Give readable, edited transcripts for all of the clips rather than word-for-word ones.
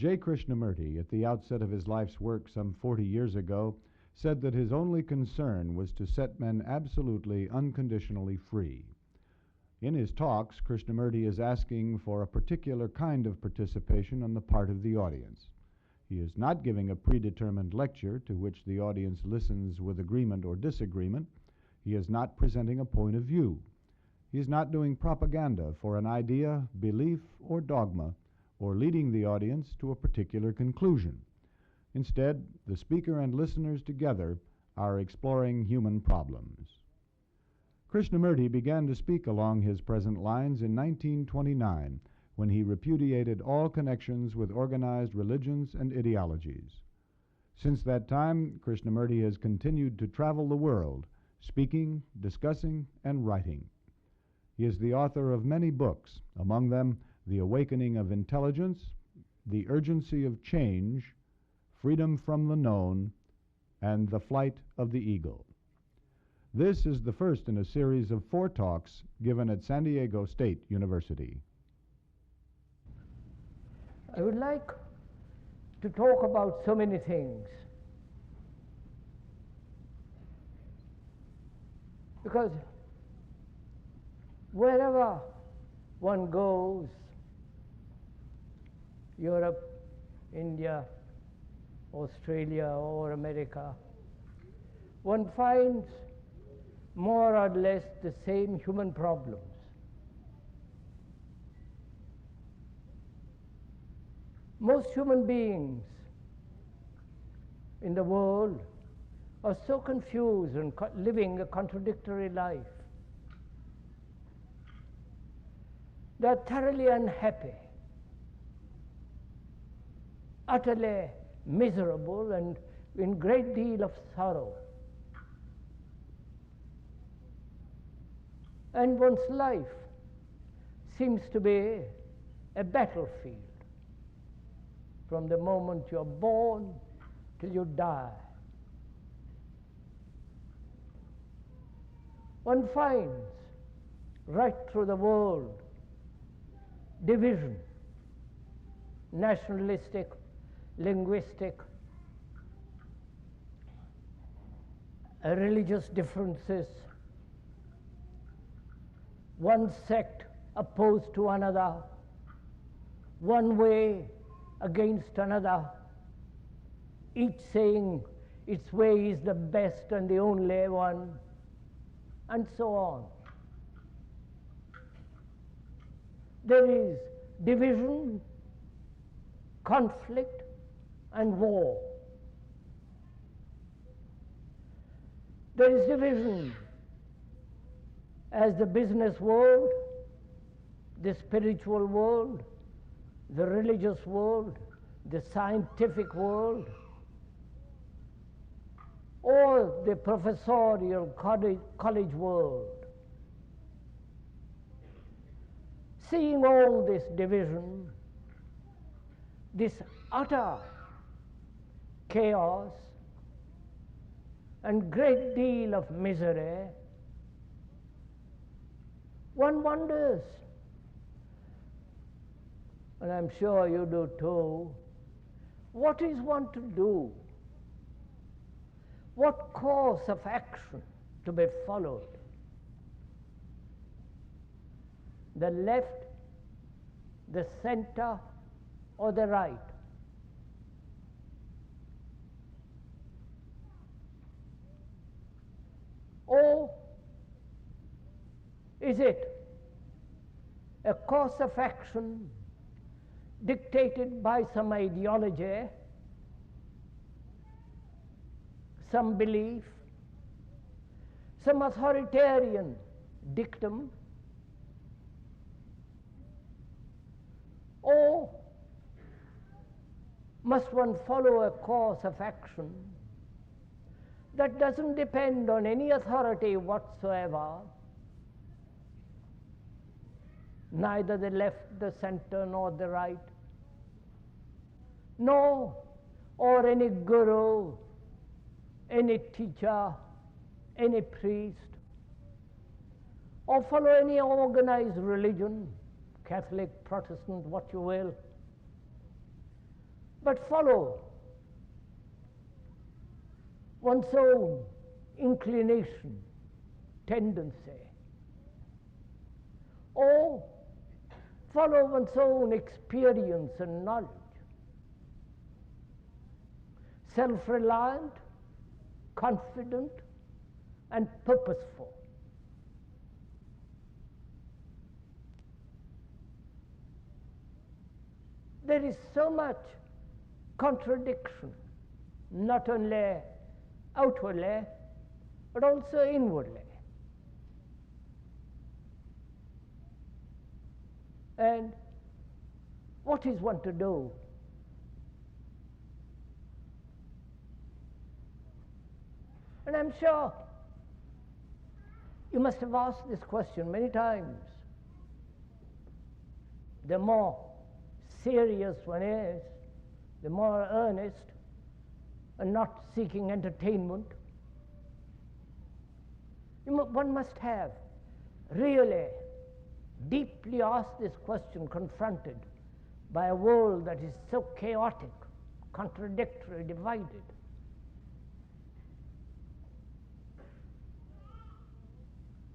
J. Krishnamurti, at the outset of his life's work some 40 years ago, said that his only concern was to set men absolutely, unconditionally free. In his talks, Krishnamurti is asking for a particular kind of participation on the part of the audience. He is not giving a predetermined lecture to which the audience listens with agreement or disagreement. He is not presenting a point of view. He is not doing propaganda for an idea, belief, or dogma, or leading the audience to a particular conclusion. Instead, the speaker and listeners together are exploring human problems. Krishnamurti began to speak along his present lines in 1929, when he repudiated all connections with organized religions and ideologies. Since that time, Krishnamurti has continued to travel the world, speaking, discussing, and writing. He is the author of many books, among them The Awakening of Intelligence, The Urgency of Change, Freedom from the Known, and The Flight of the Eagle. This is the first in a series of 4 talks given at San Diego State University. I would like to talk about so many things, because wherever one goes, Europe, India, Australia, or America, one finds more or less the same human problems. Most human beings in the world are so confused and living a contradictory life. They are thoroughly unhappy, utterly miserable, and in great deal of sorrow. And one's life seems to be a battlefield from the moment you're born till you die. One finds right through the world division, nationalistic, linguistic, religious differences, one sect opposed to another, one way against another, each saying its way is the best and the only one, and so on. There is division, conflict, and war. There is division as the business world, the spiritual world, the religious world, the scientific world, or the professorial college world. Seeing all this division, this utter chaos and great deal of misery, one wonders, and I'm sure you do too, what is one to do? What course of action to be followed? The left, the center, or the right? Or is it a course of action dictated by some ideology, some belief, some authoritarian dictum, or must one follow a course of action that doesn't depend on any authority whatsoever, neither the left, the center, nor the right, or any guru, any teacher, any priest, or follow any organized religion, Catholic, Protestant, what you will, but follow one's own inclination, tendency, or follow one's own experience and knowledge. Self-reliant, confident, and purposeful. There is so much contradiction, not only outwardly, but also inwardly. And what is one to do? And I'm sure you must have asked this question many times. The more serious one is, the more earnest, and not seeking entertainment. One must have really deeply asked this question, confronted by a world that is so chaotic, contradictory, divided.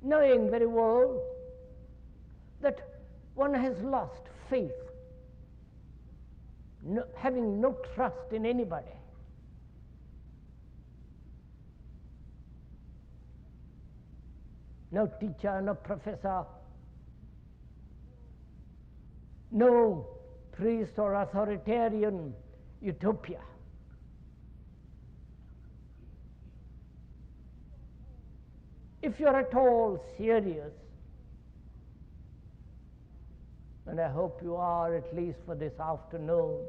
Knowing very well that one has lost faith, having no trust in anybody. No teacher, no professor, no priest or authoritarian utopia. If you're at all serious, and I hope you are at least for this afternoon,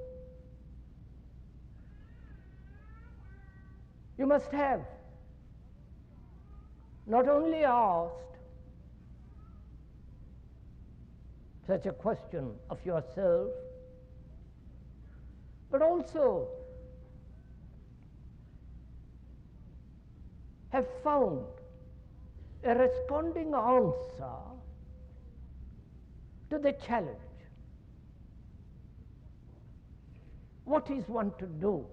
you must have not only asked such a question of yourself, but also have found a responding answer to the challenge. What is one to do?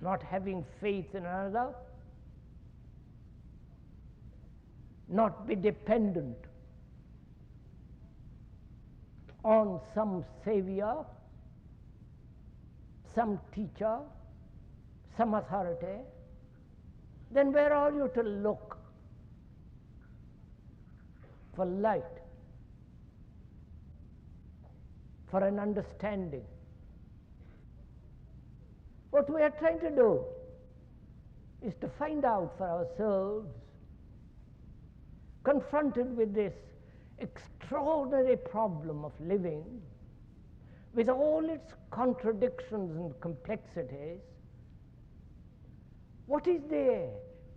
Not having faith in another, not be dependent on some savior, some teacher, some authority, then where are you to look for light, for an understanding? What we are trying to do is to find out for ourselves, confronted with this extraordinary problem of living, with all its contradictions and complexities, what is the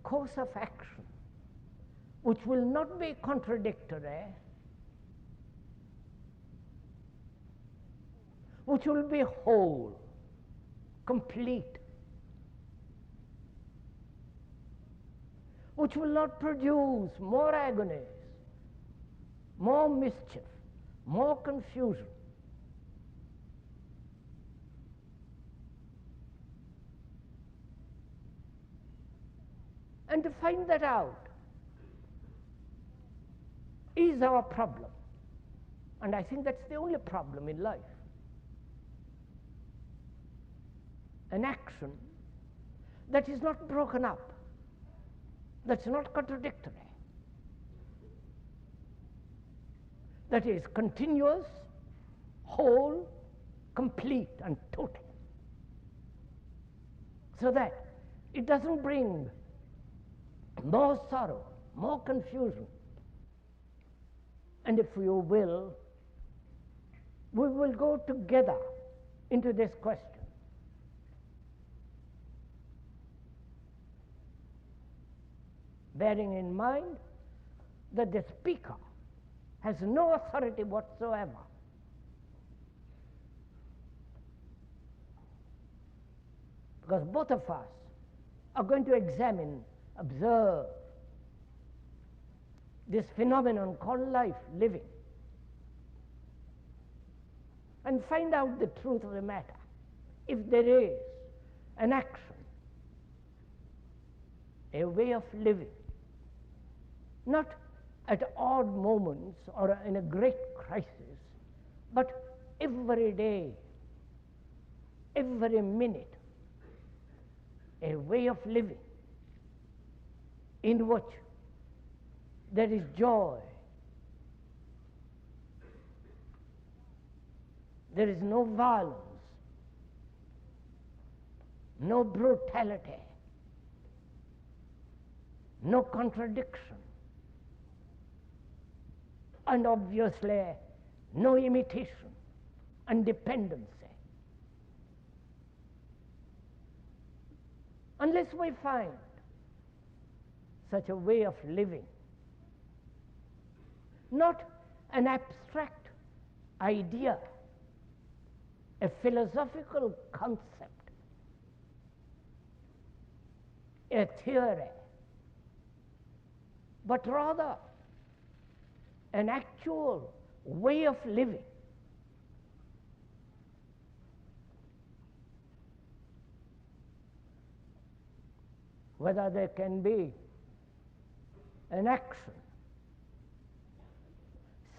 course of action which will not be contradictory, which will be whole, complete, which will not produce more agonies, more mischief, more confusion? And to find that out is our problem. And I think that's the only problem in life. An action that is not broken up, that's not contradictory, that is continuous, whole, complete, and total, so that it doesn't bring more sorrow, more confusion. And if you will, we will go together into this question. Bearing in mind that the speaker has no authority whatsoever. Because both of us are going to examine, observe this phenomenon called life, living. and find out the truth of the matter. If there is an action, a way of living, not at odd moments or in a great crisis, but every day, every minute, a way of living in which there is joy, there is no violence, no brutality, no contradiction, and obviously no imitation and dependency. Unless we find such a way of living, not an abstract idea, a philosophical concept, a theory, but rather an actual way of living, whether there can be an action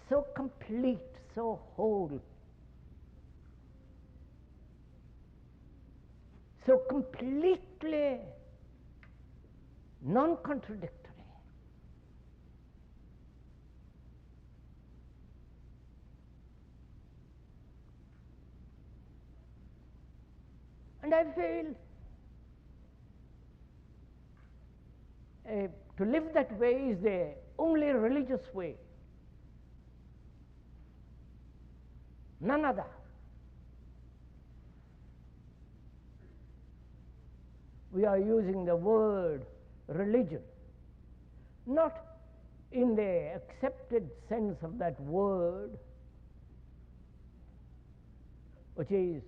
so complete, so whole, so completely non-contradictory, and I feel to live that way is the only religious way, none other. We are using the word religion, not in the accepted sense of that word, which is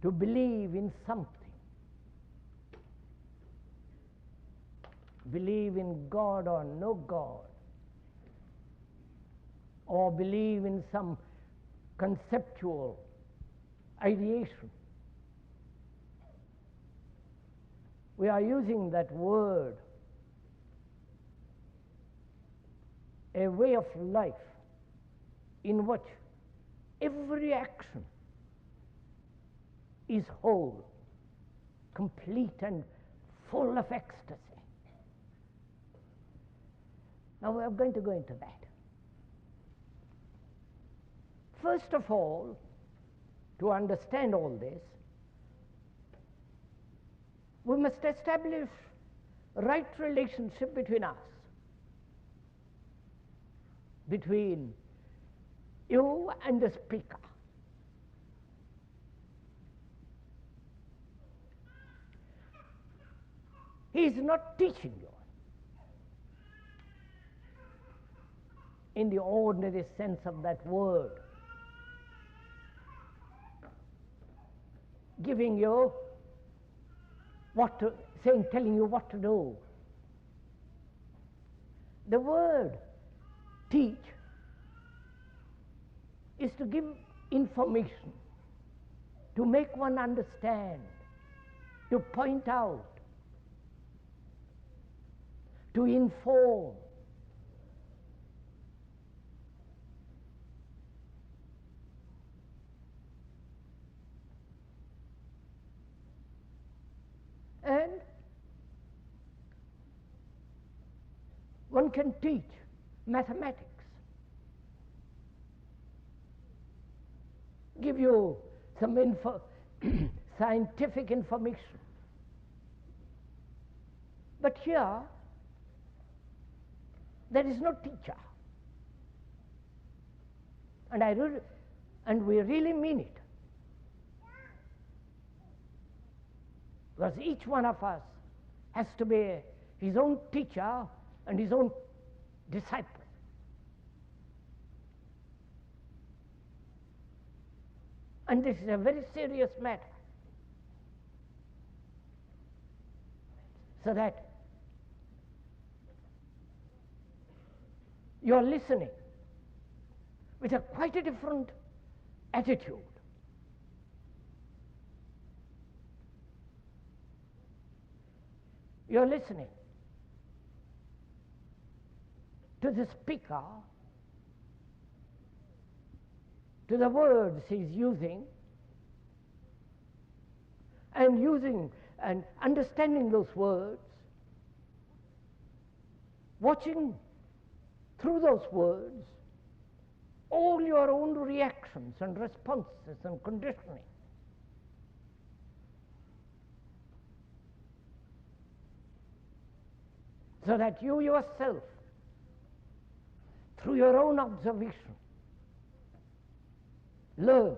to believe in something, believe in God or no God, or believe in some conceptual ideation. We are using that word, a way of life in which every action is whole, complete and full of ecstasy. Now we are going to go into that. First of all, to understand all this, we must establish a right relationship between us, between you and the speaker. He is not teaching you in the ordinary sense of that word, giving you what to, telling you what to do. The word teach is to give information, to make one understand, to point out, to inform. And one can teach mathematics, give you some scientific information. But here, there is no teacher. And we really mean it. Because each one of us has to be his own teacher and his own disciple. And this is a very serious matter. So that you are listening with quite a different attitude. You're listening to the speaker, to the words he's using, and understanding those words, watching through those words all your own reactions and responses and conditioning. So that you yourself, through your own observation, learn.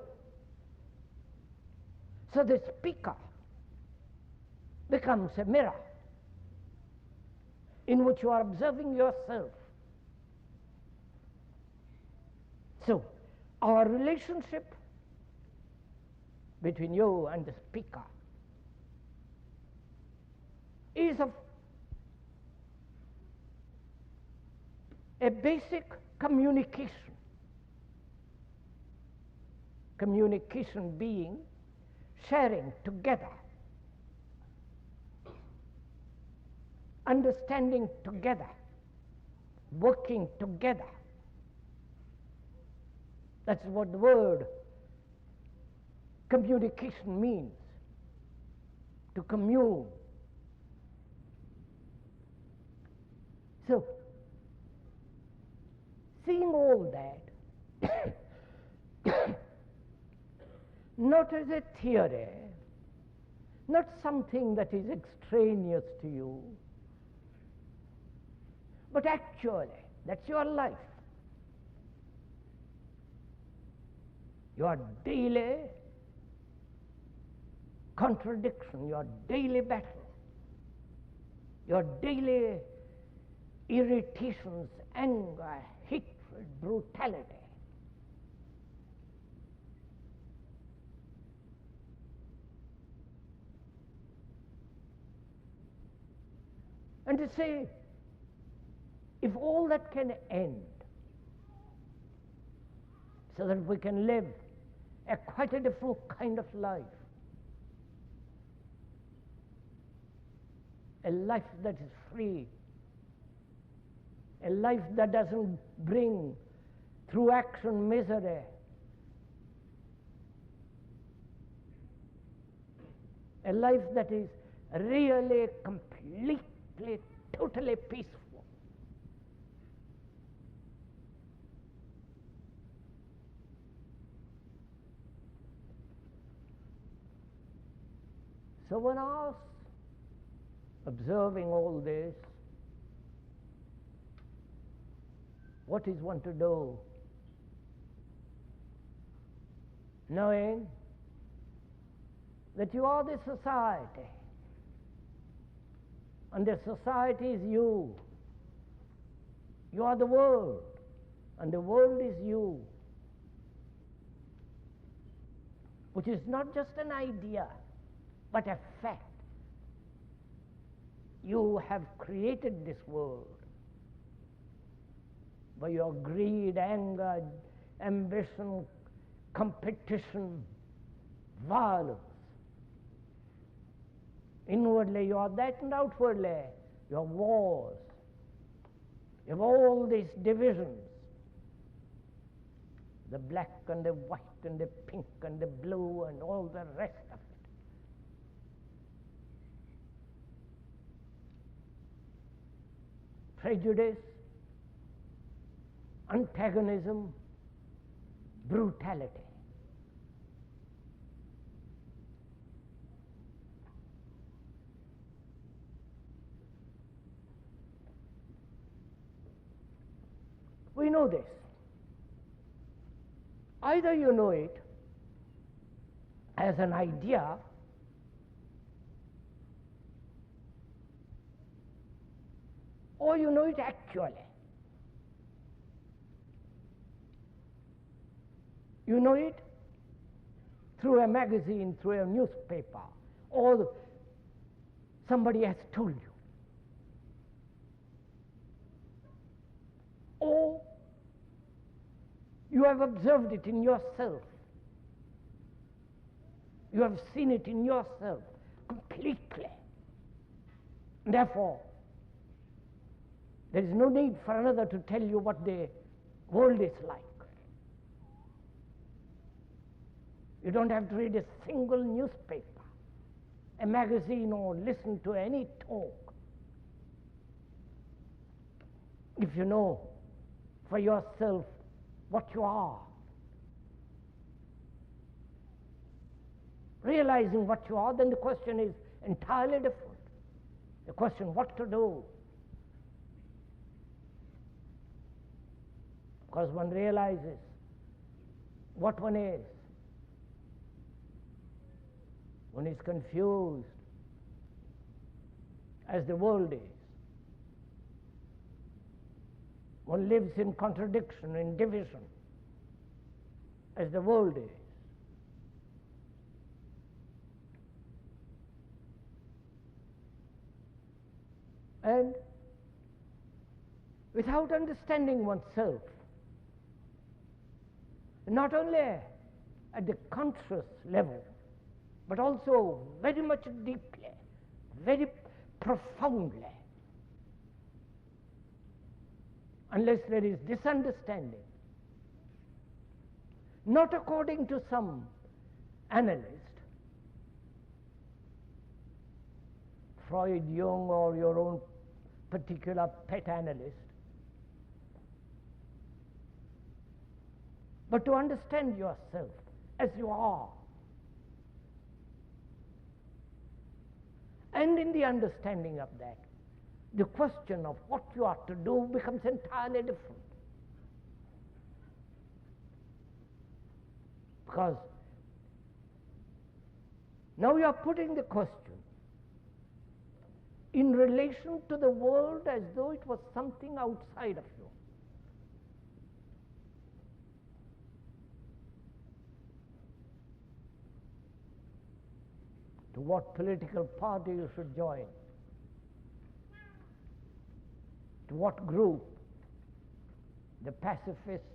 So the speaker becomes a mirror in which you are observing yourself. So, our relationship between you and the speaker is of a basic communication. Communication being sharing together, understanding together, working together. That's what the word communication means, to commune. So, seeing all that, not as a theory, not something that is extraneous to you, but actually, that's your life. Your daily contradiction, your daily battle, your daily irritations, anger, hatred, brutality. And to say, if all that can end, so that we can live a quite a different kind of life, a life that is free, a life that doesn't bring through action misery, a life that is really, completely, totally peaceful. So when I was observing all this, what is one to do? Knowing that you are the society, and the society is you. You are the world, and the world is you, which is not just an idea, but a fact. You have created this world by your greed, anger, ambition, competition, violence. Inwardly you are that, and outwardly you have wars. You have all these divisions, the black and the white and the pink and the blue and all the rest of it. Prejudice, antagonism, brutality. We know this. Either you know it as an idea, or you know it actually. You know it through a magazine, through a newspaper, or somebody has told you. Or you have observed it in yourself You have seen it in yourself completely. Therefore, there is no need for another to tell you what the world is like. You don't have to read a single newspaper, a magazine, or listen to any talk. If you know for yourself what you are, realizing what you are, then the question is entirely different. The question what to do. Because one realizes what one is. One is confused, as the world is. One lives in contradiction, in division, as the world is. And without understanding oneself, not only at the conscious level, but also very much deeply, very profoundly, unless there is this understanding, not according to some analyst, Freud, Jung, or your own particular pet analyst, but to understand yourself as you are. And in the understanding of that, the question of what you are to do becomes entirely different. Because now you are putting the question in relation to the world as though it was something outside of you. To what political party you should join, to what group, the pacifists,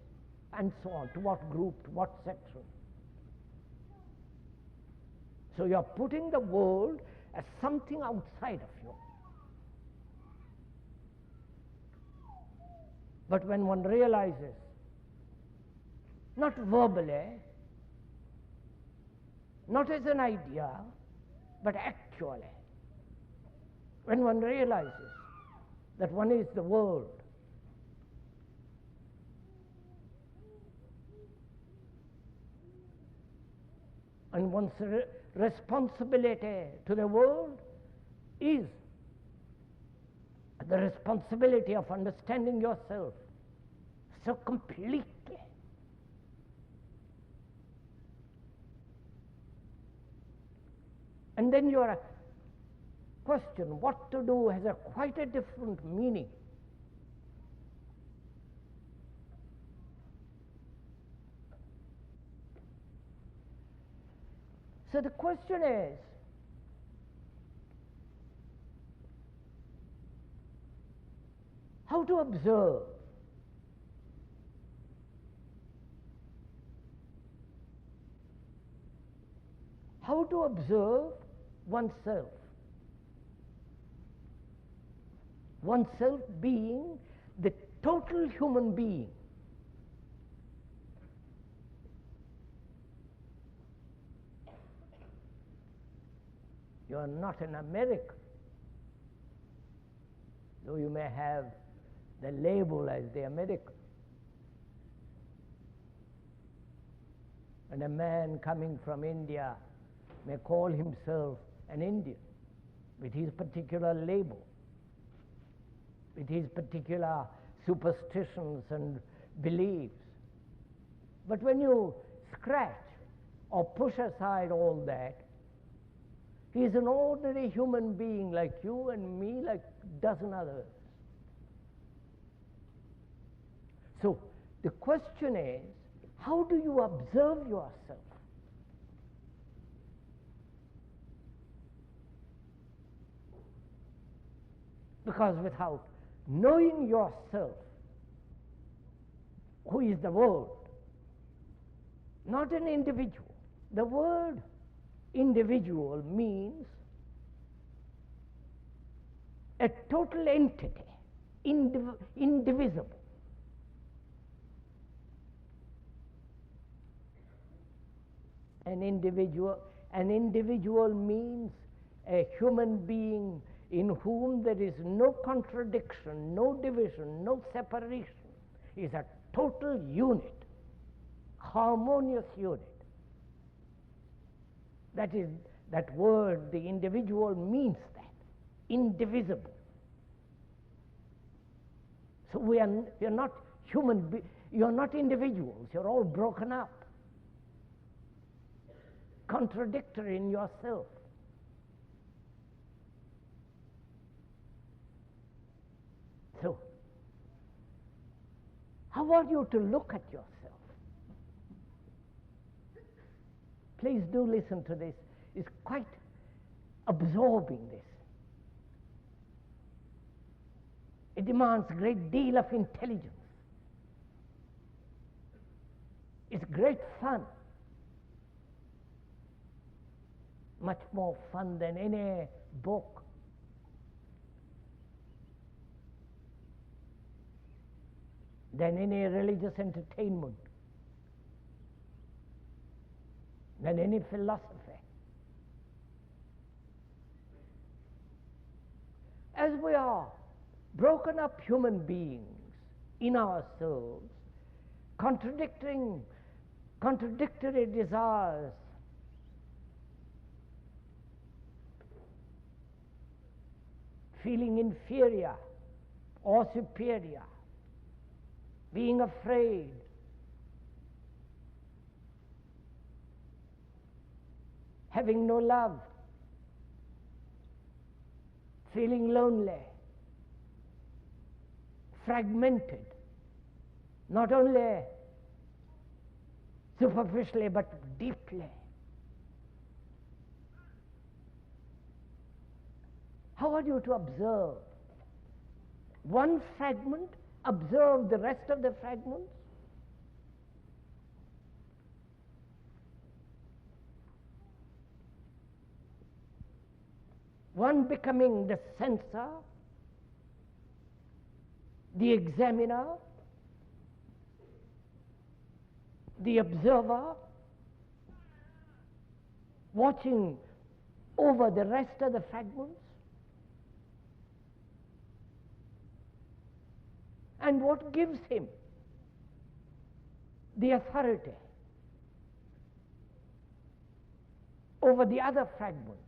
and so on, to what group, to what section. So you are putting the world as something outside of you. But when one realizes, not verbally, not as an idea, but actually, when one realizes that one is the world, and one's responsibility to the world is the responsibility of understanding yourself so completely. And then your question, what to do, has quite a different meaning. So the question is, how to observe? How to observe oneself. Oneself being the total human being. You are not an American, though you may have the label as the American. And a man coming from India may call himself an Indian with his particular label, with his particular superstitions and beliefs. But when you scratch or push aside all that, he is an ordinary human being like you and me, like a dozen others. So the question is, how do you observe yourself? Because without knowing yourself, who is the world, not an individual, the world individual means a total entity, indivisible. An individual means a human being in whom there is no contradiction, no division, no separation, is a total unit, harmonious unit. That word, the individual, means that, indivisible. So you're not you're not individuals, you're all broken up, contradictory in yourself. So, how are you to look at yourself? Please do listen to this. It's quite absorbing, this. It demands a great deal of intelligence. It's great fun. Much more fun than any book. Than any religious entertainment. Than any philosophy. As we are broken up human beings in ourselves, contradictory desires, feeling inferior or superior, being afraid, having no love, feeling lonely, fragmented, not only superficially but deeply. How are you to observe? One fragment, observe the rest of the fragments? One becoming the censor, the examiner, the observer, watching over the rest of the fragments. And what gives him the authority over the other fragments?